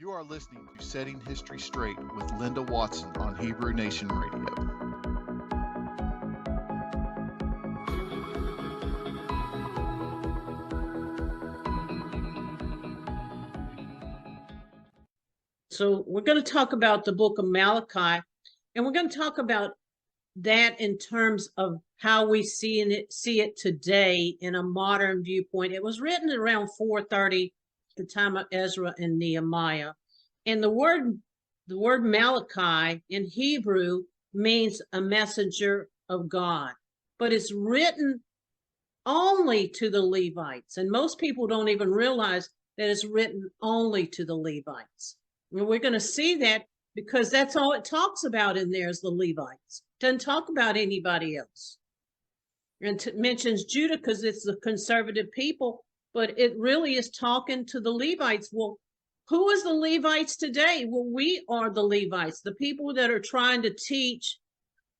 You are listening to Setting History Straight with Linda Watson on Hebrew Nation Radio. So we're going to talk about the book of Malachi, and we're going to talk about that in terms of how we see it today in a modern viewpoint. It was written around 430, the time of Ezra and Nehemiah. And the word Malachi in Hebrew means a messenger of God, but it's written only to the Levites. And most people don't even realize that it's written only to the Levites. And we're going to see that because that's all it talks about in there is the Levites. It doesn't talk about anybody else. And it mentions Judah because it's the conservative people, but it really is talking to the Levites. Well, who is the Levites today? Well, we are the Levites, the people that are trying to teach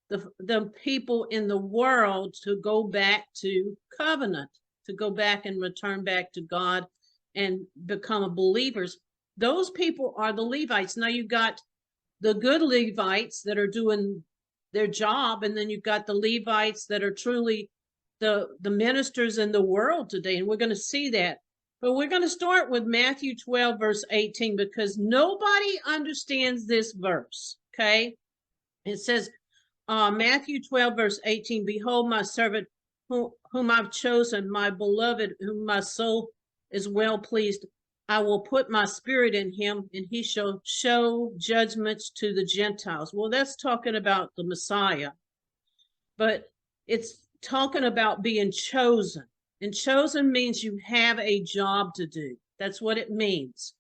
the people in the world to go back to covenant, to go back and return back to God and become believers. Those people are the Levites. Now you've got the good Levites that are doing their job, and then you've got the Levites that are truly the ministers in the world today, and we're going to see that. But we're going to start with Matthew 12, verse 18, because nobody understands this verse, okay? It says, Matthew 12, verse 18, behold my servant whom I've chosen, my beloved, whom my soul is well pleased. I will put my spirit in him, and he shall show judgments to the Gentiles. Well, that's talking about the Messiah, but it's talking about being chosen. And chosen means you have a job to do. That's what it means.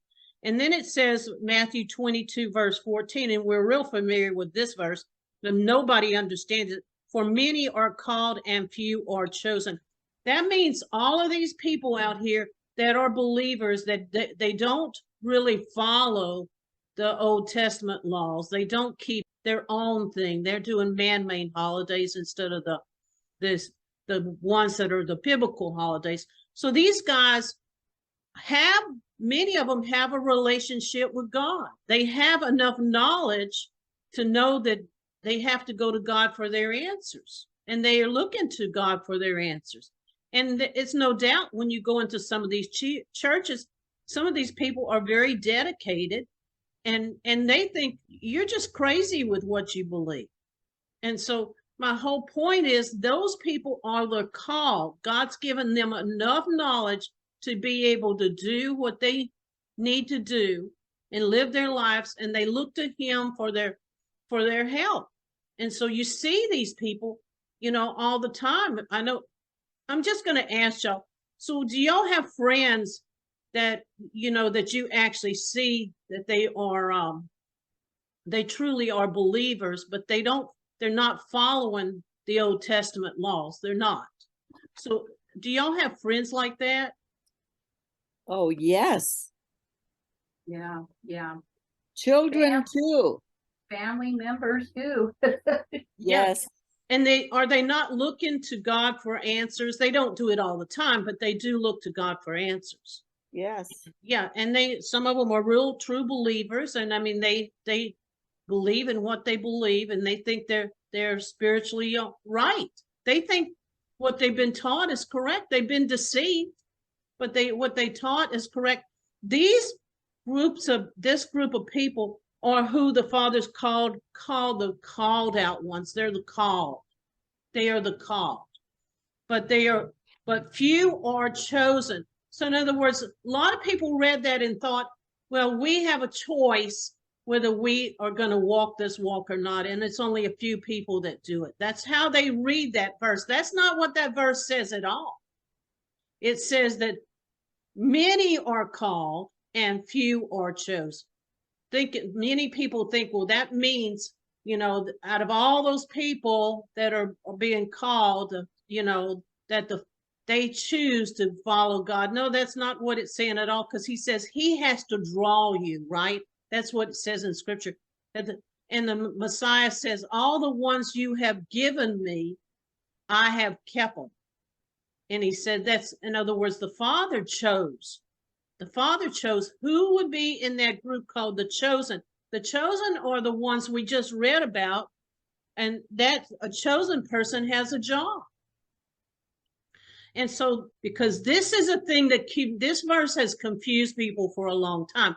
And then it says, Matthew 22, verse 14, and we're real familiar with this verse, but nobody understands it. For many are called and few are chosen. That means all of these people out here that are believers, that they don't really follow the Old Testament laws. They don't keep their own thing. They're doing man-made holidays instead of the ones that are the biblical holidays. So these guys many of them have a relationship with God. They have enough knowledge to know that they have to go to God for their answers, and they are looking to God for their answers. And it's no doubt when you go into some of these churches, some of these people are very dedicated, and they think you're just crazy with what you believe. And so my whole point is those people are the called. God's given them enough knowledge to be able to do what they need to do and live their lives, and they look to him for their help. And so you see these people, all the time. I know. I'm just going to ask y'all, so do y'all have friends that, that you actually see that they truly are believers, but they're not following the Old Testament laws. They're not. So do y'all have friends like that? Oh, yes. Yeah. Children too. Family members too. Yes. And are they not looking to God for answers? They don't do it all the time, but they do look to God for answers. Yes. Yeah, and some of them are real true believers, and I mean they believe in what they believe, and they think they're spiritually right. They think what they've been taught is correct. They've been deceived, but what they taught is correct. This group of people are who the fathers called the called out ones. They're the called. They are the called. But few are chosen. So in other words, a lot of people read that and thought, well, we have a choice whether we are going to walk this walk or not. And it's only a few people that do it. That's how they read that verse. That's not what that verse says at all. It says that many are called and few are chosen. Many people think, well, that means, out of all those people that are being called, that they choose to follow God. No, that's not what it's saying at all, because he says he has to draw you, right? That's what it says in scripture. And the Messiah says, all the ones you have given me, I have kept them. And he said in other words, the Father chose The Father chose who would be in that group called the chosen. The chosen are the ones we just read about, and that a chosen person has a job. And so, because this is a thing that this verse has confused people for a long time,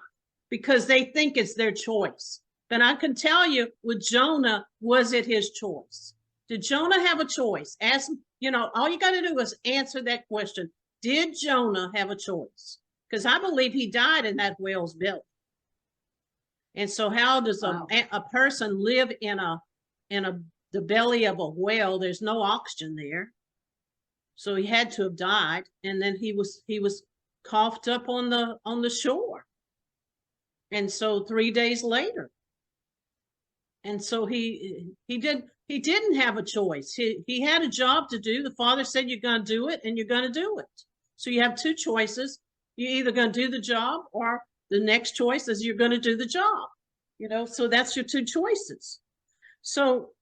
because they think it's their choice. But I can tell you, with Jonah, was it his choice? Did Jonah have a choice? Ask, all you got to do is answer that question. Did Jonah have a choice? Because I believe he died in that whale's belly. And so how does a person live in the belly of a whale? There's no oxygen there. So he had to have died, and then he was coughed up on the shore. And so 3 days later. And so he didn't have a choice. He had a job to do. The Father said, you're going to do it, and you're going to do it. So you have two choices. You're either going to do the job, or the next choice is you're going to do the job. So that's your two choices. So,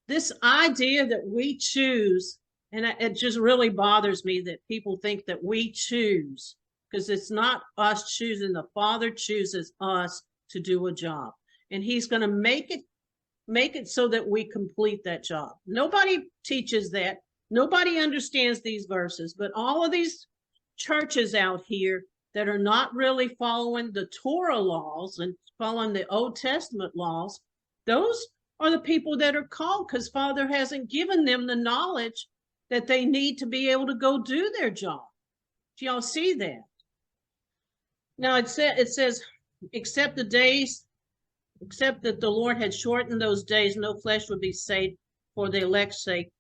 this idea that we choose, and it just really bothers me that people think that we choose, because it's not us choosing. The Father chooses us to do a job, and he's going to make it so that we complete that job. Nobody teaches that. Nobody understands these verses, but all of these churches out here that are not really following the Torah laws and following the Old Testament laws, those are the people that are called, because Father hasn't given them the knowledge that they need to be able to go do their job. Do y'all see that? Now it says, except that the Lord had shortened those days, no flesh would be saved for the elect's sake,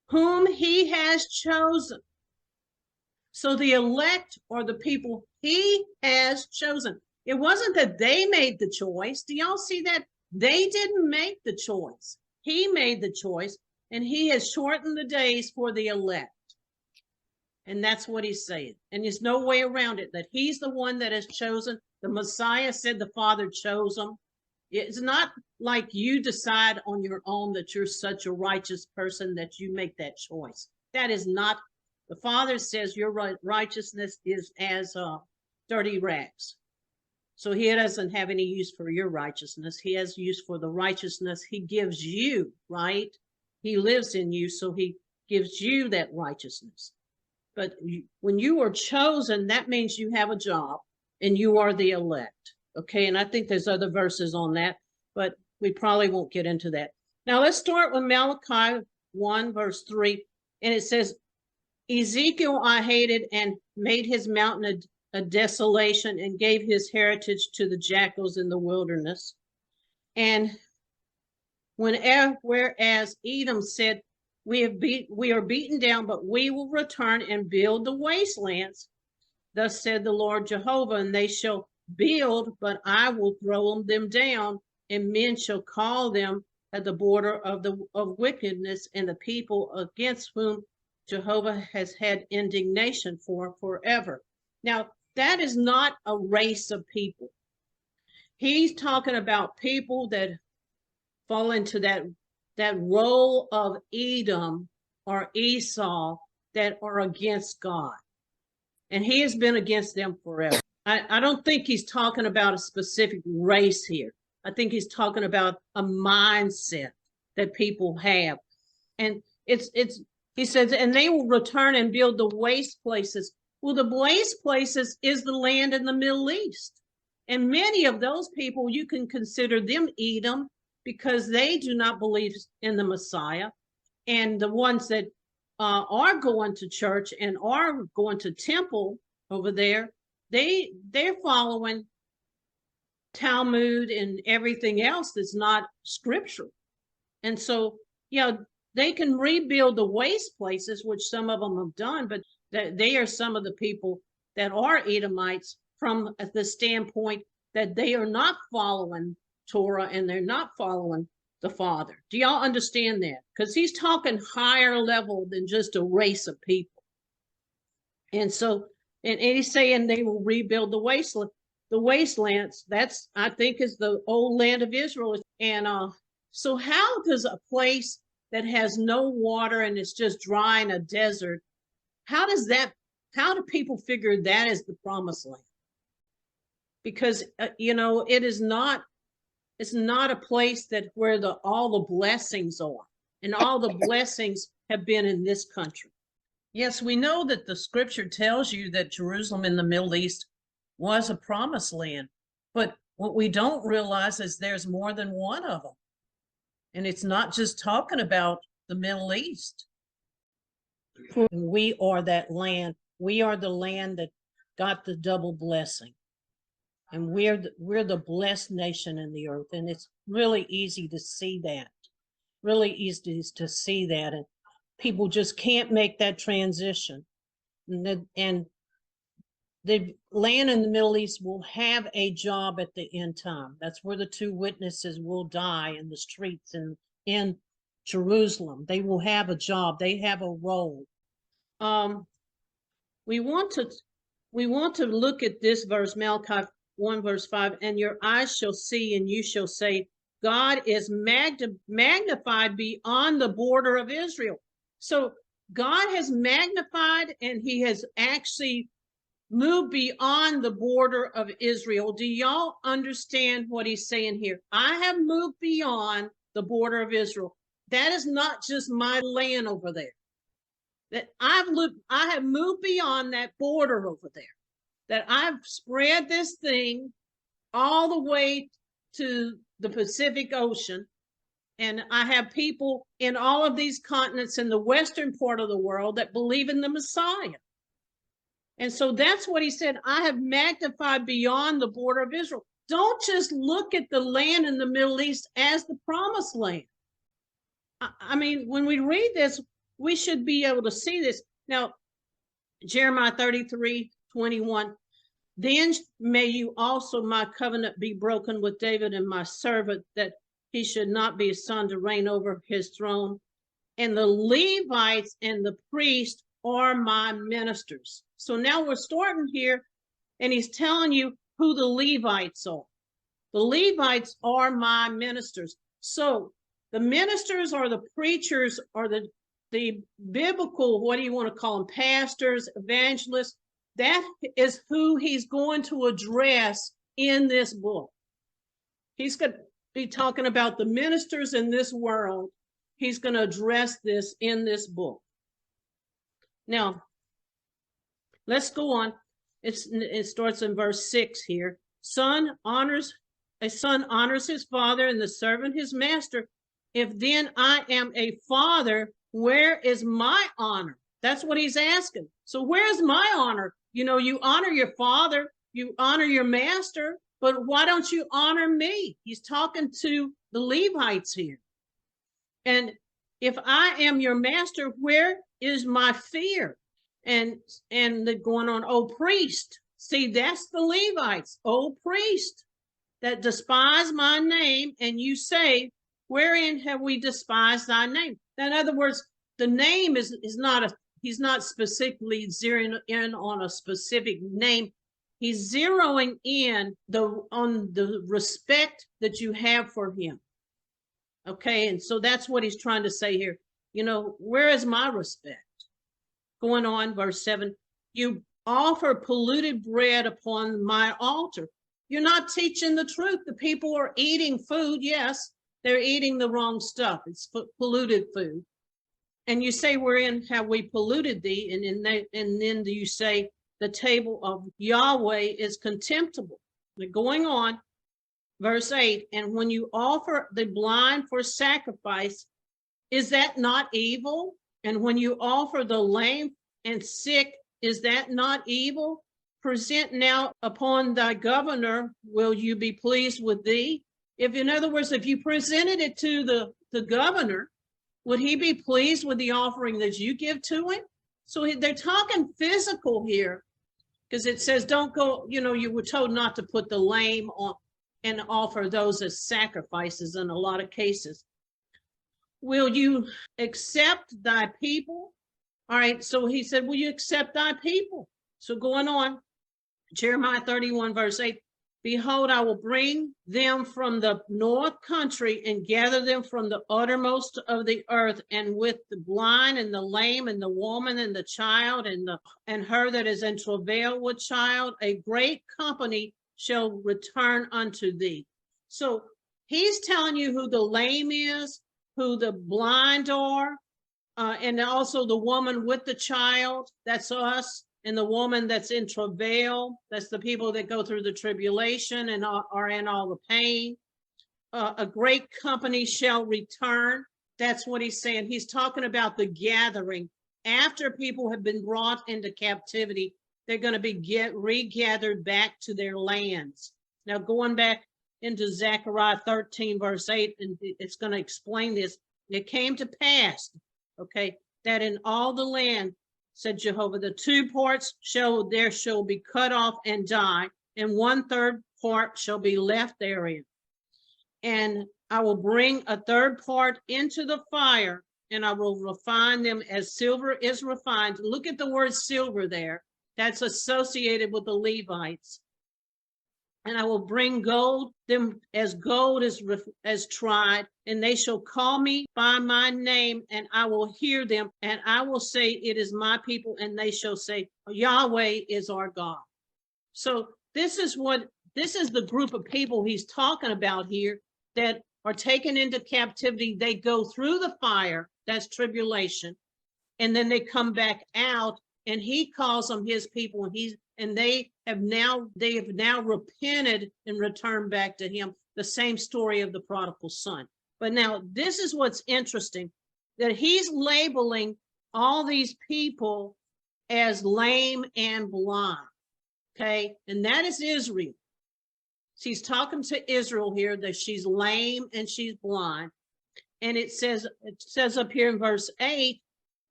whom he has chosen. So the elect are the people he has chosen. It wasn't that they made the choice. Do y'all see that? They didn't make the choice. He made the choice, and he has shortened the days for the elect. And that's what he's saying. And there's no way around it, that he's the one that has chosen. The Messiah said the Father chose him. It's not like you decide on your own that you're such a righteous person that you make that choice. That is not. The Father says your righteousness is as dirty rags. So he doesn't have any use for your righteousness. He has use for the righteousness he gives you, right? He lives in you, so he gives you that righteousness. But when you are chosen, that means you have a job and you are the elect. Okay, and I think there's other verses on that, but we probably won't get into that. Now let's start with Malachi 1, verse 3. And it says, Ezekiel I hated and made his mountain a desolation and gave his heritage to the jackals in the wilderness. And whereas Edom said, we are beaten down, but we will return and build the wastelands. Thus said the Lord Jehovah, and they shall build, but I will throw them down, and men shall call them at the border of wickedness, and the people against whom Jehovah has had indignation for forever. Now, that is not a race of people. He's talking about people that fall into that role of Edom or Esau that are against God. And he has been against them forever. I don't think he's talking about a specific race here. I think he's talking about a mindset that people have. And he says, and they will return and build the waste places. Well, the waste places is the land in the Middle East. And many of those people, you can consider them Edom, because they do not believe in the Messiah. And the ones that are going to church and are going to temple over there, they're following Talmud and everything else that's not scriptural. And so, they can rebuild the waste places, which some of them have done, but they are some of the people that are Edomites from the standpoint that they are not following Torah and they're not following the Father. Do y'all understand that? Because he's talking higher level than just a race of people. And so, and he's saying they will rebuild the wastelands. That's, I think, is the old land of Israel. And so how does a place that has no water and it's just dry in a desert, how does that how do people figure that is the promised land? Because, you know, it's not a place that where all the blessings are, and all the blessings have been in this country. Yes, we know that the scripture tells you that Jerusalem in the Middle East was a promised land, but what we don't realize is there's more than one of them. And it's not just talking about the Middle East. We are that land. We are the land that got the double blessing. And we're the blessed nation in the earth. And it's really easy to see that. Really easy to see that. And people just can't make that transition. And the land in the Middle East will have a job at the end time. That's where the two witnesses will die in the streets and in Jerusalem. They will have a job. They have a role. We want to look at this verse, Malachi 1 verse 5, and your eyes shall see and you shall say, God is magnified beyond the border of Israel. So God has magnified, and he has actually moved beyond the border of Israel. Do y'all understand what he's saying here? I have moved beyond the border of Israel. That is not just my land over there. That I have moved beyond that border over there. That I've spread this thing all the way to the Pacific Ocean. And I have people in all of these continents in the western part of the world that believe in the Messiah. And so that's what he said. I have magnified beyond the border of Israel. Don't just look at the land in the Middle East as the promised land. I mean, when we read this, we should be able to see this. Now, Jeremiah 33:21, then may you also my covenant be broken with David and my servant, that he should not be a son to reign over his throne. And the Levites and the priests are my ministers. So now we're starting here, and he's telling you who the Levites are. The Levites are my ministers. So the ministers or the preachers or the biblical, what do you want to call them, pastors, evangelists, that is who he's going to address in this book. He's going to be talking about the ministers in this world. He's going to address this in this book. Now, let's go on. It starts in verse 6 here. A son honors his father, and the servant his master. If then I am a father, where is my honor? That's what he's asking. So where's my honor? You know, you honor your father, you honor your master, but why don't you honor me? He's talking to the Levites here. And if I am your master, where is my fear? And they're going on, oh priest. See, that's the Levites. Oh priest, that despise my name, and you say, wherein have we despised thy name? In other words, the name is not he's not specifically zeroing in on a specific name. He's zeroing in on the respect that you have for him. Okay, and so that's what he's trying to say here. You know, where is my respect? Going on, verse 7, you offer polluted bread upon my altar. You're not teaching the truth. The people are eating food. Yes, they're eating the wrong stuff. It's polluted food. And you say, wherein have we polluted thee? And then do you say, the table of Yahweh is contemptible. But going on, verse 8, and when you offer the blind for sacrifice, is that not evil? And when you offer the lame and sick, is that not evil? Present now upon thy governor, will you be pleased with thee? If, in other words, if you presented it to the governor, would he be pleased with the offering that you give to him? So they're talking physical here, because it says, don't go, you know, you were told not to put the lame on and offer those as sacrifices in a lot of cases. Will you accept thy people? All right, so he said, will you accept thy people? So going on, Jeremiah 31 verse 8, Behold, I will bring them from the north country and gather them from the uttermost of the earth, and with the blind and the lame and the woman and the child and her that is in travail with child, a great company shall return unto thee. So he's telling you who the lame is, who the blind are, and also the woman with the child, that's us. And the woman that's in travail, that's the people that go through the tribulation and are in all the pain. A great company shall return. That's what he's saying. He's talking about the gathering. After people have been brought into captivity, they're going to be regathered back to their lands. Now, going back into Zechariah 13, verse 8, and it's going to explain this. It came to pass, okay, that in all the land, said Jehovah, the 2 parts shall be cut off and die, and 1/3 part shall be left therein. And I will bring a 3rd part into the fire, and I will refine them as silver is refined. Look at the word silver there. That's associated with the Levites. And I will bring gold them as gold as tried, and they shall call me by my name, and I will hear them, and I will say, it is my people, and they shall say, Yahweh is our God. So this is the group of people he's talking about here that are taken into captivity. They go through the fire, that's tribulation, and then they come back out, and he calls them his people, and they have now repented and returned back to him. The same story of the prodigal son. But now this is what's interesting, that he's labeling all these people as lame and blind. Okay, and that is Israel. She's talking to Israel here that she's lame and she's blind. And it says up here in verse 8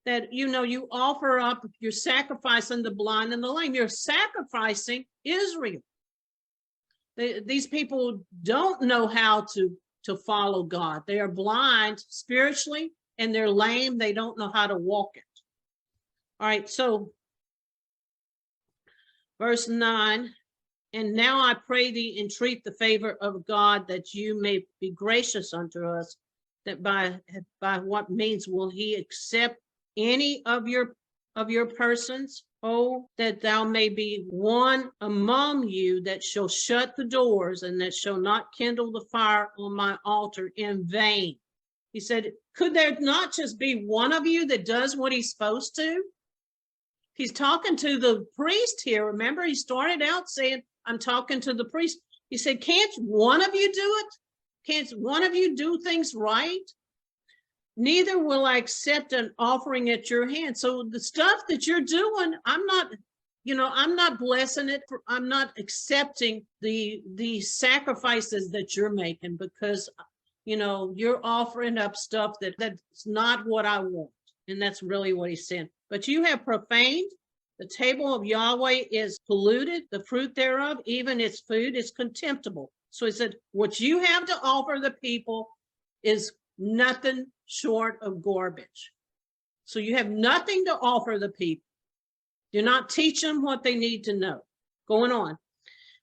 that, you offer up your sacrifice on the blind and the lame. You're sacrificing Israel. These people don't know how to follow God. They are blind spiritually, and they're lame. They don't know how to walk it. All right, so verse 9, and now I pray thee, entreat the favor of God, that you may be gracious unto us, that by what means will he accept any of your persons? Oh, that thou may be one among you that shall shut the doors, and that shall not kindle the fire on my altar in vain. He said, could there not just be one of you that does what he's supposed to? He's talking to the priest here. Remember, he started out saying, I'm talking to the priest. He said, can't one of you do it? Can't one of you do things right? Neither will I accept an offering at your hand. So the stuff that you're doing, I'm not blessing it. I'm not accepting the sacrifices that you're making, because, you're offering up stuff that's not what I want. And that's really what he's saying. But you have profaned the table of Yahweh, is polluted, the fruit thereof, even its food is contemptible. So he said, what you have to offer the people is nothing short of garbage. So you have nothing to offer the people. You're not teaching them what they need to know. Going on.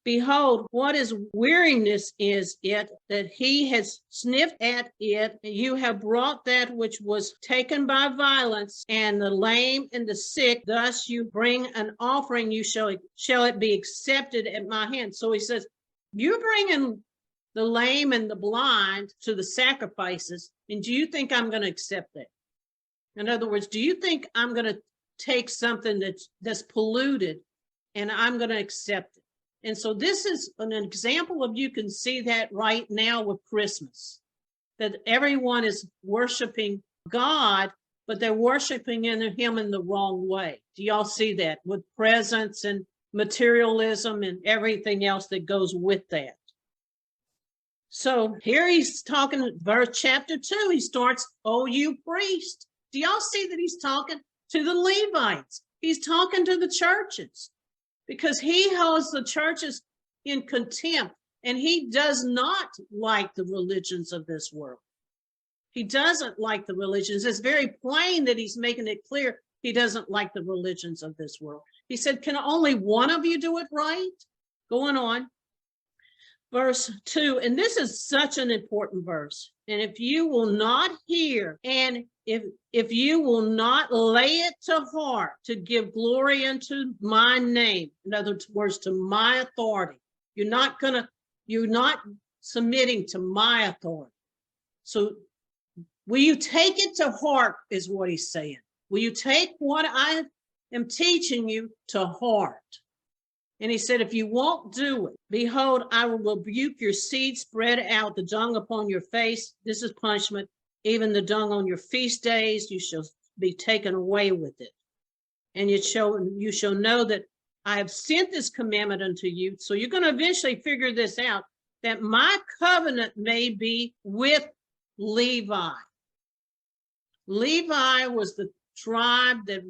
Behold, what is weariness is it, that he has sniffed at it. You have brought that which was taken by violence, and the lame and the sick. Thus you bring an offering, you shall it be accepted at my hand. So he says, you're bringing the lame and the blind to the sacrifices, and do you think I'm going to accept that? In other words, do you think I'm going to take something that's polluted and I'm going to accept it? And so this is an example of, you can see that right now with Christmas, that everyone is worshiping God, but they're worshiping him in the wrong way. Do y'all see that with presents and materialism and everything else that goes with that? So here he's talking, verse chapter 2, he starts, oh, you priest. Do y'all see that he's talking to the Levites? He's talking to the churches, because he holds the churches in contempt, and he does not like the religions of this world. He doesn't like the religions. It's very plain that he's making it clear he doesn't like the religions of this world. He said, can only one of you do it right? Going on. verse 2, and this is such an important verse. And if you will not hear, and if you will not lay it to heart to give glory unto my name, in other words, to my authority, you're not submitting to my authority. So will you take it to heart, is what he's saying. Will you take what I am teaching you to heart? And he said, if you won't do it, behold, I will rebuke your seed, spread out the dung upon your face. This is punishment. Even the dung on your feast days, you shall be taken away with it. And you shall know that I have sent this commandment unto you. So you're going to eventually figure this out, that my covenant may be with Levi. Levi was the tribe that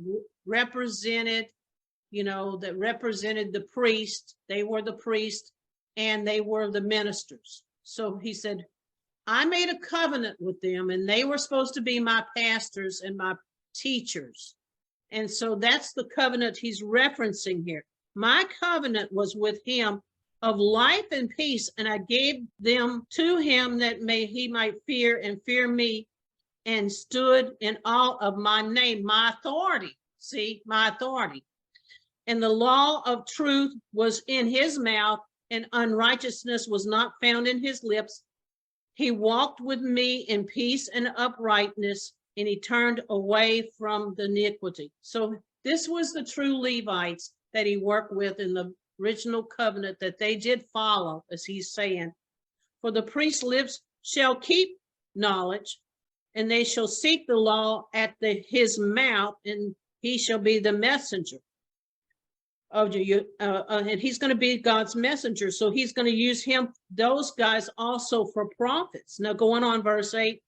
represented, the priest. They were the priest and they were the ministers. So he said, I made a covenant with them, and they were supposed to be my pastors and my teachers. And so that's the covenant he's referencing here. My covenant was with him of life and peace, and I gave them to him that he might fear and fear me, and stood in awe of my name, my authority. See, my authority. And the law of truth was in his mouth, and unrighteousness was not found in his lips. He walked with me in peace and uprightness, and he turned away from the iniquity. So this was the true Levites that he worked with in the original covenant that they did follow, as he's saying. For the priest's lips shall keep knowledge, and they shall seek the law at his mouth, and he shall be the messenger of you. And he's going to be God's messenger. So he's going to use those guys also for prophets. Now going on, verse 8.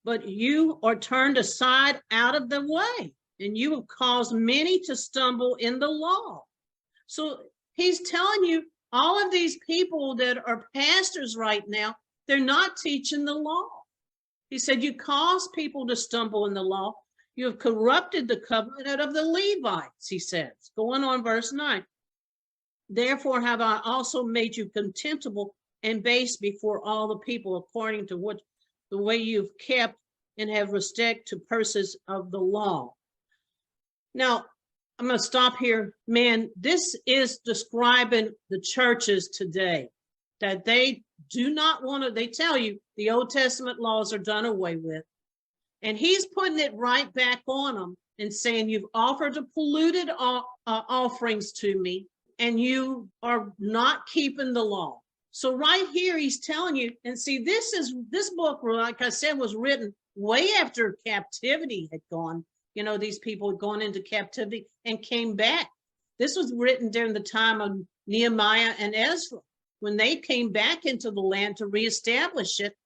But you are turned aside out of the way, and you have caused many to stumble in the law. So he's telling you, all of these people that are pastors right now, they're not teaching the law. He said, you cause people to stumble in the law. You have corrupted the covenant of the Levites, he says. Going on, verse 9. Therefore have I also made you contemptible and base before all the people, according to the way you've kept and have respect to purses of the law. Now, I'm going to stop here. Man, this is describing the churches today, that they do not want to, they tell you the Old Testament laws are done away with. And he's putting it right back on them and saying, you've offered a polluted offerings to me, and you are not keeping the law. So right here, he's telling you, and see, this book, like I said, was written way after captivity had gone. These people had gone into captivity and came back. This was written during the time of Nehemiah and Ezra, when they came back into the land to reestablish it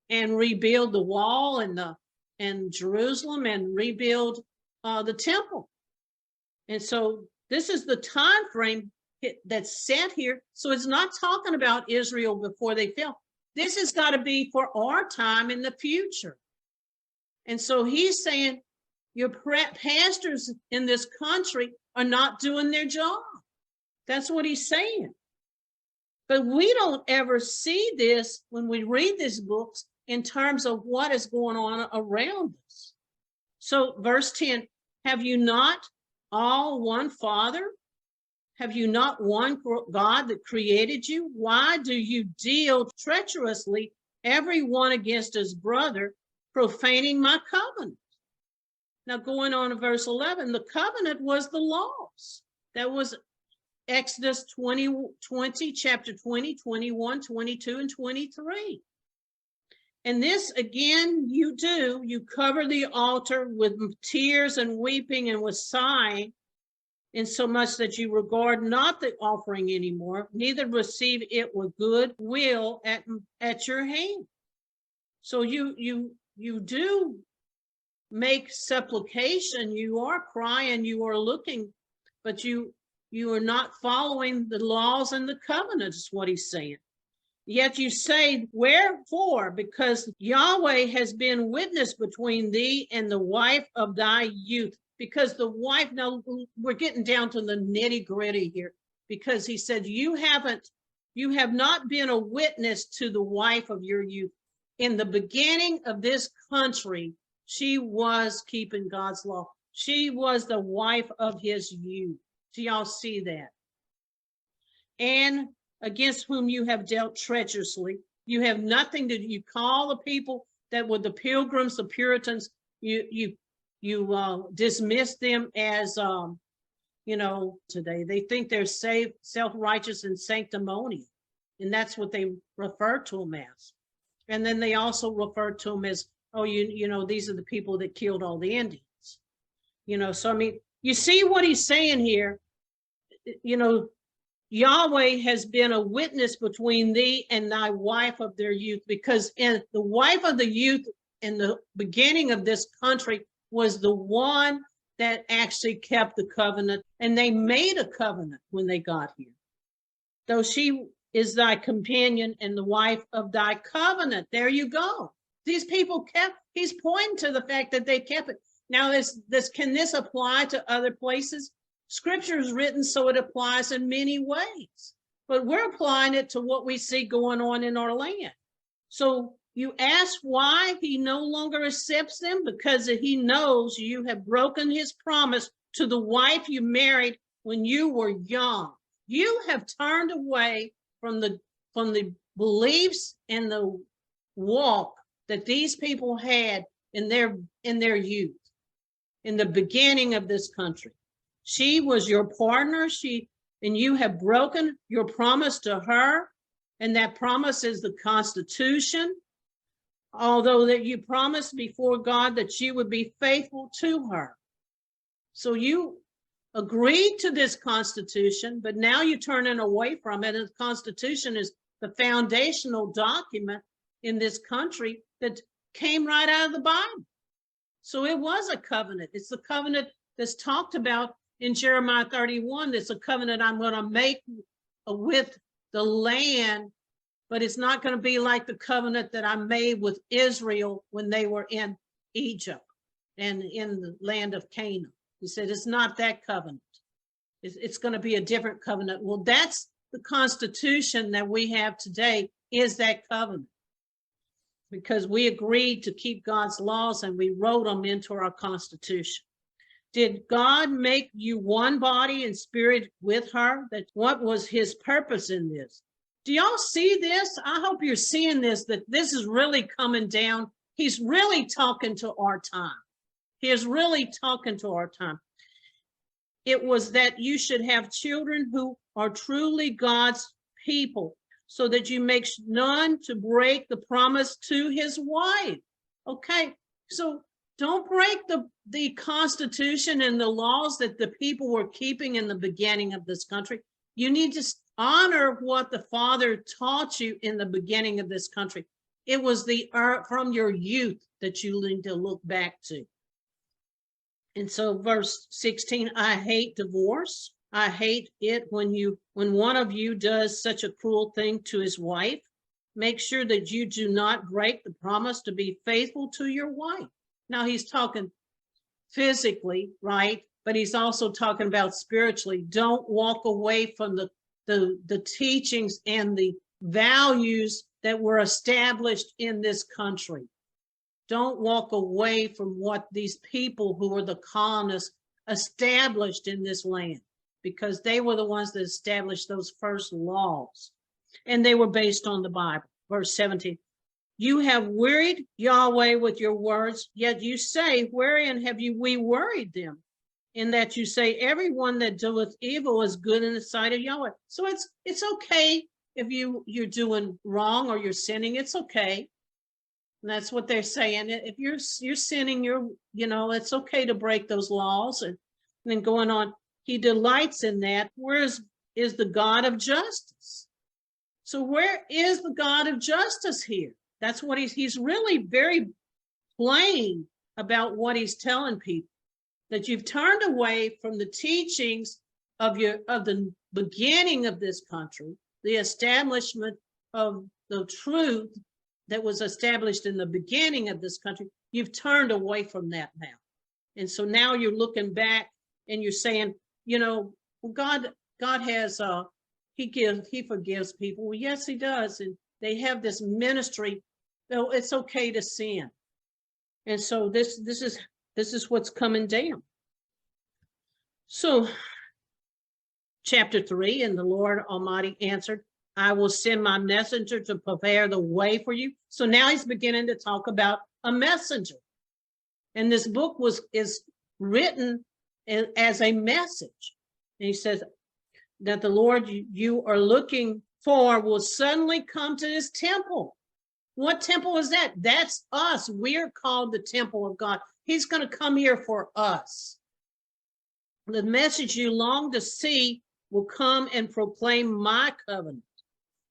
and rebuild the wall and Jerusalem and rebuild the temple. And so this is the time frame that's set here. So it's not talking about Israel before they fell. This has got to be for our time in the future. And so he's saying your pastors in this country are not doing their job. That's what he's saying. But we don't ever see this when we read these books in terms of what is going on around us. So verse 10, have you not all one Father? Have you not one God that created you? Why do you deal treacherously, every one against his brother, profaning my covenant? Now going on to verse 11, the covenant was the laws. That was Exodus 20, chapter 20, 21, 22, and 23. And this, again, you cover the altar with tears and weeping and with sighing, in so much that you regard not the offering anymore, neither receive it with good will at your hand. So you do make supplication, you are crying, you are looking, but you are not following the laws and the covenants, is what he's saying. Yet you say, wherefore? Because Yahweh has been witness between thee and the wife of thy youth. Because the wife, now we're getting down to the nitty gritty here, because he said, you haven't You have not been a witness to the wife of your youth. In the beginning of this country, she was keeping God's law. She was the wife of his youth. Do y'all see that? And against whom you have dealt treacherously. You have nothing to, you call the people that were the Pilgrims, the Puritans, you dismiss them as, today. They think they're safe, self-righteous, and sanctimonious. And that's what they refer to them as. And then they also refer to them as, oh, these are the people that killed all the Indians. So I mean, you see what he's saying here. Yahweh has been a witness between thee and thy wife of their youth, because in the wife of the youth in the beginning of this country was the one that actually kept the covenant, and they made a covenant when they got here. Though she is thy companion and the wife of thy covenant. There you go. These people he's pointing to the fact that they kept it. Now, can this apply to other places? Scripture is written so it applies in many ways, but we're applying it to what we see going on in our land. So you ask why he no longer accepts them? Because he knows you have broken his promise to the wife you married when you were young. You have turned away from the beliefs and the walk that these people had in their youth, in the beginning of this country. She was your partner, and you have broken your promise to her, and that promise is the Constitution, although that you promised before God that you would be faithful to her. So you agreed to this Constitution, but now you're turning away from it, and the Constitution is the foundational document in this country that came right out of the Bible. So it was a covenant. It's the covenant that's talked about in Jeremiah 31. It's a covenant I'm going to make with the land, but it's not going to be like the covenant that I made with Israel when they were in Egypt and in the land of Canaan. He said, it's not that covenant. It's going to be a different covenant. Well, that's the Constitution that we have today, is that covenant. Because we agreed to keep God's laws and we wrote them into our Constitution. Did God make you one body and spirit with her? What was his purpose in this? Do y'all see this? I hope you're seeing this, that this is really coming down. He's really talking to our time. He is really talking to our time. It was that you should have children who are truly God's people, so that you make none to break the promise to his wife. Okay, so don't break the Constitution and the laws that the people were keeping in the beginning of this country. You need to honor what the Father taught you in the beginning of this country. It was from your youth that you need to look back to. And so verse 16, I hate divorce. I hate it when one of you does such a cruel thing to his wife. Make sure that you do not break the promise to be faithful to your wife. Now he's talking physically, right? But he's also talking about spiritually. Don't walk away from the teachings and the values that were established in this country. Don't walk away from what these people who were the colonists established in this land, because they were the ones that established those first laws, and they were based on the Bible. Verse 17, you have wearied Yahweh with your words, yet you say, wherein have we worried them? In that you say, everyone that doeth evil is good in the sight of Yahweh. So it's okay if you're doing wrong or you're sinning. It's okay. And that's what they're saying. If you're sinning, it's okay to break those laws. And then going on, he delights in that. Where is the God of justice? So where is the God of justice here? That's what he's really very plain about what he's telling people, that you've turned away from the teachings of the beginning of this country, the establishment of the truth that was established in the beginning of this country. You've turned away from that now. And so now you're looking back and you're saying, God has, he forgives people. Well, yes, he does. And they have this ministry, though it's okay to sin. And so this is what's coming down. So chapter 3, and the Lord Almighty answered, I will send my messenger to prepare the way for you. So now he's beginning to talk about a messenger. And this book is written as a message. And he says that the Lord you are looking for will suddenly come to this temple. What temple is that? That's us. We're called the temple of God. He's going to come here for us. The message you long to see will come and proclaim my covenant,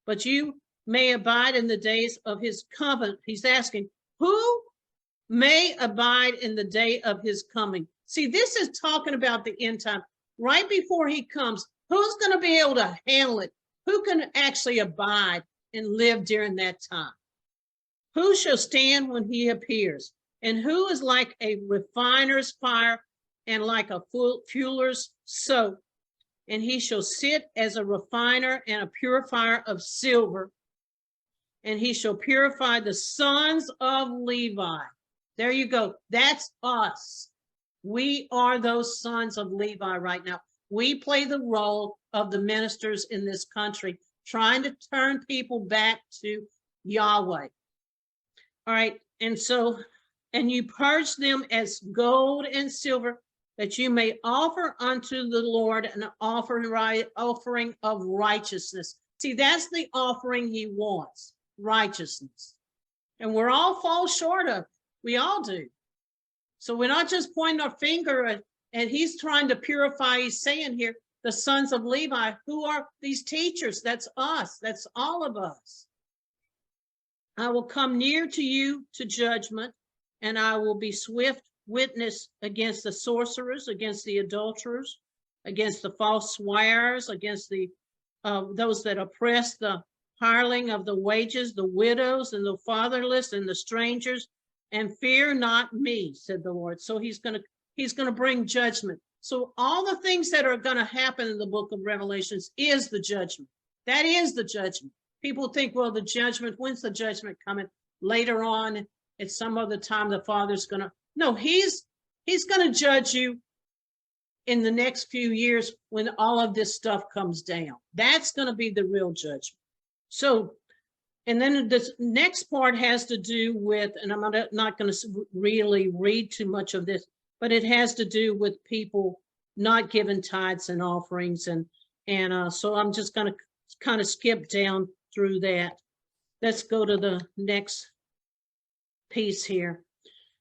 but you may abide in the days of his covenant. He's asking, who may abide in the day of his coming? See, this is talking about the end time. Right before he comes, who's going to be able to handle it? Who can actually abide and live during that time? Who shall stand when he appears? And who is like a refiner's fire and like a fuller's soap? And he shall sit as a refiner and a purifier of silver. And he shall purify the sons of Levi. There you go. That's us. We are those sons of Levi right now. We play the role of the ministers in this country, trying to turn people back to Yahweh. All right. And so, and you purge them as gold and silver, that you may offer unto the Lord an offering of righteousness. See, that's the offering he wants, righteousness. And we're all fall short of it. We all do. So we're not just pointing our finger and he's trying to purify. He's saying here, the sons of Levi, who are these teachers? That's us. That's all of us. I will come near to you to judgment, and I will be swift witness against the sorcerers, against the adulterers, against the false swearers, against the those that oppress the hireling of the wages, the widows and the fatherless and the strangers, and fear not me, said the Lord. So he's gonna bring judgment. So all the things that are going to happen in the book of Revelations is the judgment. That is the judgment. People think, well, the judgment, when's the judgment coming? Later on, at some other time, the Father's going to, no, he's going to judge you in the next few years when all of this stuff comes down. That's going to be the real judgment. So, and then this next part has to do with, and I'm not going to really read too much of this, but it has to do with people not giving tithes and offerings. And so I'm just going to kind of skip down through that. Let's go to the next piece here.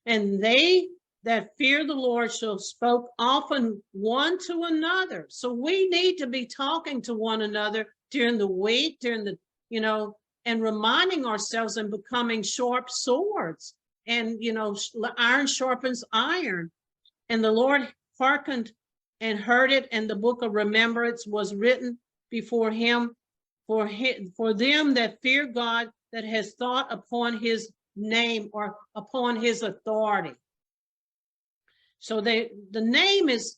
And they that fear the Lord shall spoke often one to another. So we need to be talking to one another during the week, during the, and reminding ourselves and becoming sharp swords. And, iron sharpens iron. And the Lord hearkened and heard it, and the book of remembrance was written before him for them that fear God, that has thought upon his name or upon his authority. So the name is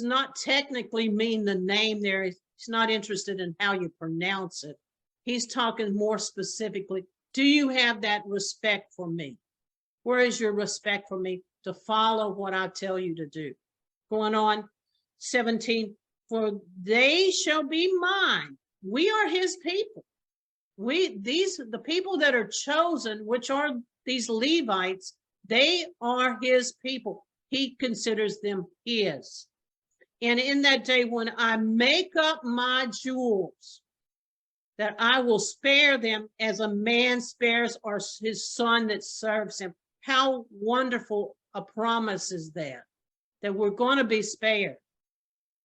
not technically mean the name there. He's not interested in how you pronounce it. He's talking more specifically. Do you have that respect for me? Where is your respect for me to follow what I tell you to do? Going on, 17, for they shall be mine. We are his people. The people that are chosen, which are these Levites, they are his people. He considers them his. And in that day when I make up my jewels, that I will spare them as a man spares or his son that serves him. How wonderful a promise is that we're going to be spared.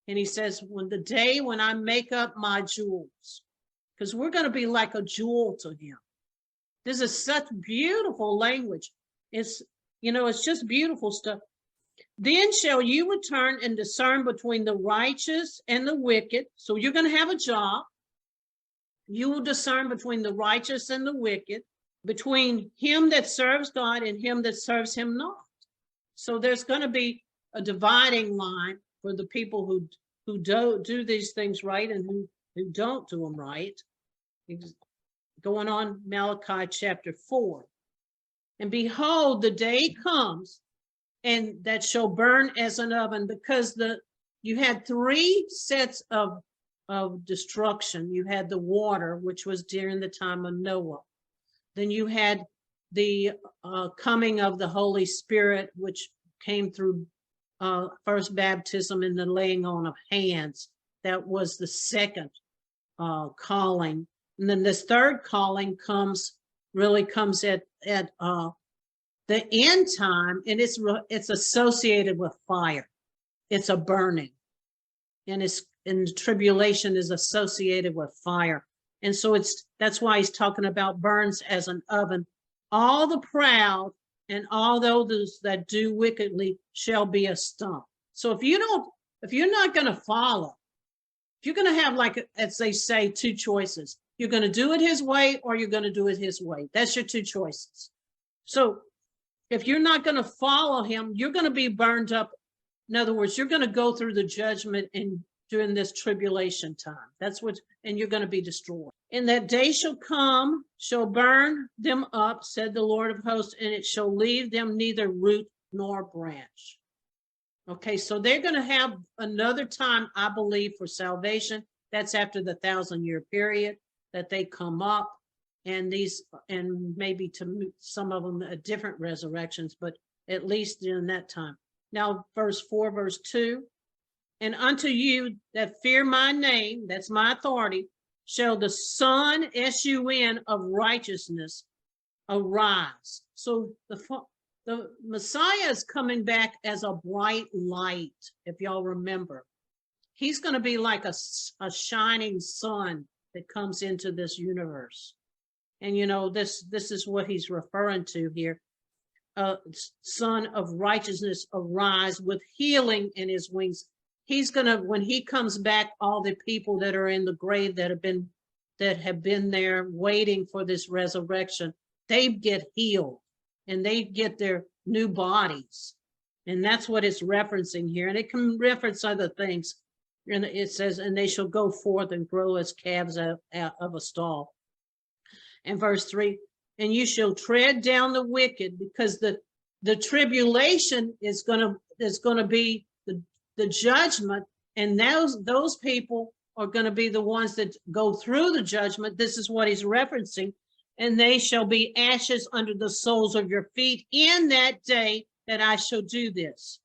And he says, when the day when I make up my jewels, because we're going to be like a jewel to him. This is such beautiful language. It's just beautiful stuff. Then shall you return and discern between the righteous and the wicked. So you're going to have a job. You will discern between the righteous and the wicked, between him that serves God and him that serves him not. So there's going to be a dividing line for the people who do these things right and who who don't do them right. Going on Malachi chapter 4. And behold, the day comes, and that shall burn as an oven, because you had 3 sets of destruction. You had the water, which was during the time of Noah. Then you had the coming of the Holy Spirit, which came through first baptism and the laying on of hands. That was the second calling. And then this third calling comes at the end time, and it's associated with fire. It's a burning, and tribulation is associated with fire. And so that's why he's talking about burns as an oven. All the proud and all those that do wickedly shall be a stump. So if you're not going to follow, if you're going to have, like, as they say, 2 choices, you're going to do it his way or you're going to do it his way. That's your 2 choices. So if you're not going to follow him, you're going to be burned up. In other words, you're going to go through the judgment and during this tribulation time. And you're going to be destroyed. And that day shall come, shall burn them up, said the Lord of hosts, and it shall leave them neither root nor branch. Okay, so they're going to have another time, I believe, for salvation. That's after the 1,000-year period that they come up, and maybe to some of them different resurrections, but at least during that time. Now, verse 4, verse 2, and unto you that fear my name, that's my authority, shall the Son, S-U-N, of righteousness arise. So the Messiah is coming back as a bright light, if y'all remember. He's going to be like a shining sun that comes into this universe. And this is what he's referring to here. Son of righteousness arise with healing in his wings. He's gonna, when he comes back, all the people that are in the grave that have been there waiting for this resurrection, they get healed and they get their new bodies. And that's what it's referencing here. And it can reference other things. And it says, and they shall go forth and grow as calves out of a stall. And verse 3, and you shall tread down the wicked, because the tribulation is going to be the judgment, and those people are going to be the ones that go through the judgment. This is what he's referencing. And they shall be ashes under the soles of your feet in that day that I shall do this.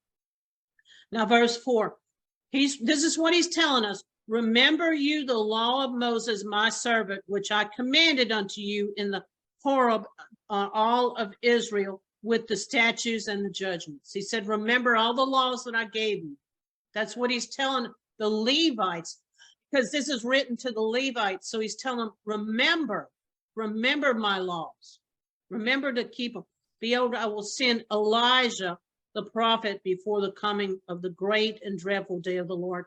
Now, verse 4, this is what he's telling us. Remember you the law of Moses, my servant, which I commanded unto you in the Horeb, all of Israel, with the statutes and the judgments. He said, remember all the laws that I gave you. That's what he's telling the Levites, because this is written to the Levites. So he's telling them, remember my laws. Remember to keep them. Behold, I will send Elijah, the prophet, before the coming of the great and dreadful day of the Lord.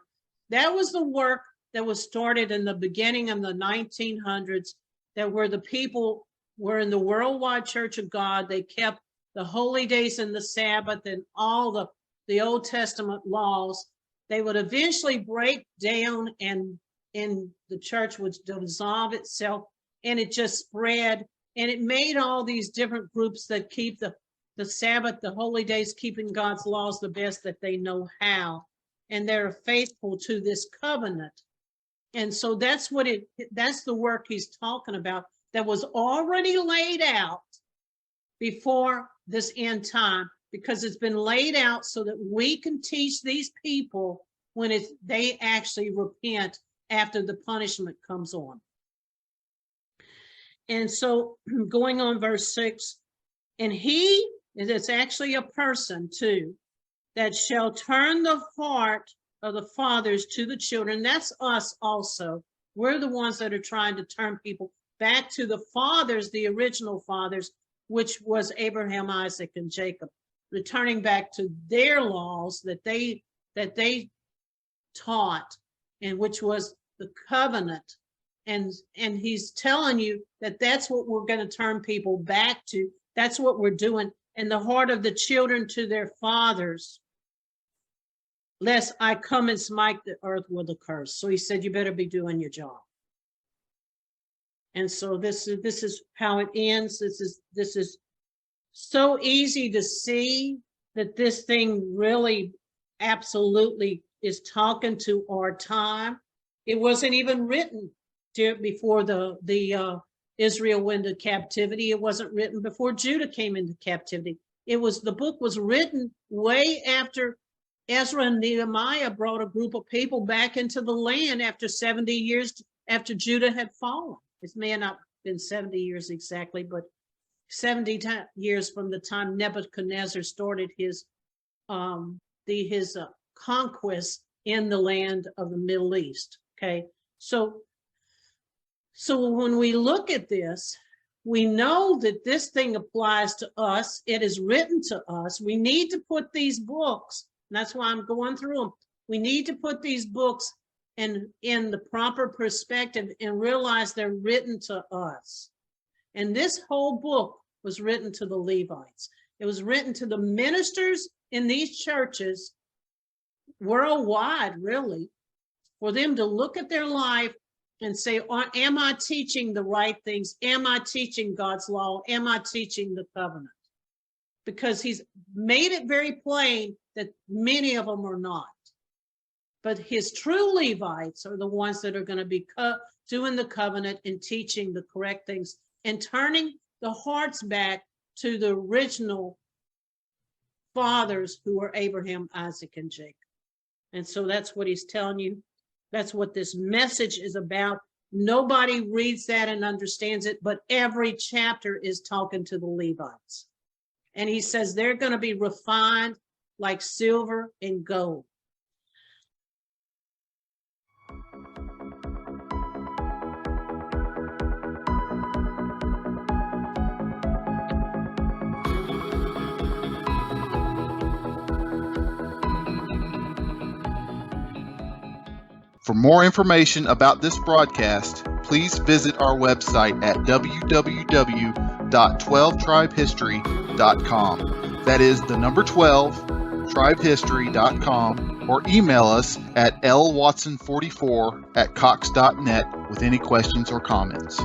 That was the work that was started in the beginning of the 1900s, that where the people were in the worldwide church of God. They kept the holy days and the Sabbath and all the Old Testament laws. They would eventually break down, and the church would dissolve itself, and it just spread, and it made all these different groups that keep the Sabbath, the holy days, keeping God's laws the best that they know how, and they're faithful to this covenant. And so that's the work he's talking about, that was already laid out before this end time, because it's been laid out so that we can teach these people when they actually repent after the punishment comes on. And so going on verse 6, and it's actually a person too, that shall turn the heart of the fathers to the children. That's us also. We're the ones that are trying to turn people back to the fathers, the original fathers, which was Abraham, Isaac, and Jacob, returning back to their laws that they taught, and which was the covenant. And he's telling you that that's what we're going to turn people back to. That's what we're doing. And the heart of the children to their fathers, lest I come and smite the earth with a curse. So he said, you better be doing your job. And so this is how it ends. This is so easy to see that this thing really absolutely is talking to our time. It wasn't even written before the Israel went into captivity. It wasn't written before Judah came into captivity. The book was written way after Ezra and Nehemiah brought a group of people back into the land after 70 years after Judah had fallen. It may have not been 70 years exactly, but 70 years from the time Nebuchadnezzar started his conquest in the land of the Middle East. Okay, so when we look at this, we know that this thing applies to us. It is written to us. We need to put these books, and that's why I'm going through them. We need to put these books in the proper perspective and realize they're written to us. And this whole book was written to the Levites. It was written to the ministers in these churches worldwide, really, for them to look at their life and say, am I teaching the right things? Am I teaching God's law? Am I teaching the covenant? Because he's made it very plain that many of them are not. But his true Levites are the ones that are going to be doing the covenant and teaching the correct things and turning the hearts back to the original fathers who were Abraham, Isaac, and Jacob. And so that's what he's telling you. That's what this message is about. Nobody reads that and understands it, but every chapter is talking to the Levites. And he says they're going to be refined like silver and gold. For more information about this broadcast, please visit our website at www.12tribehistory.com. That is the number 12, tribehistory.com, or email us at lwatson44@cox.net with any questions or comments.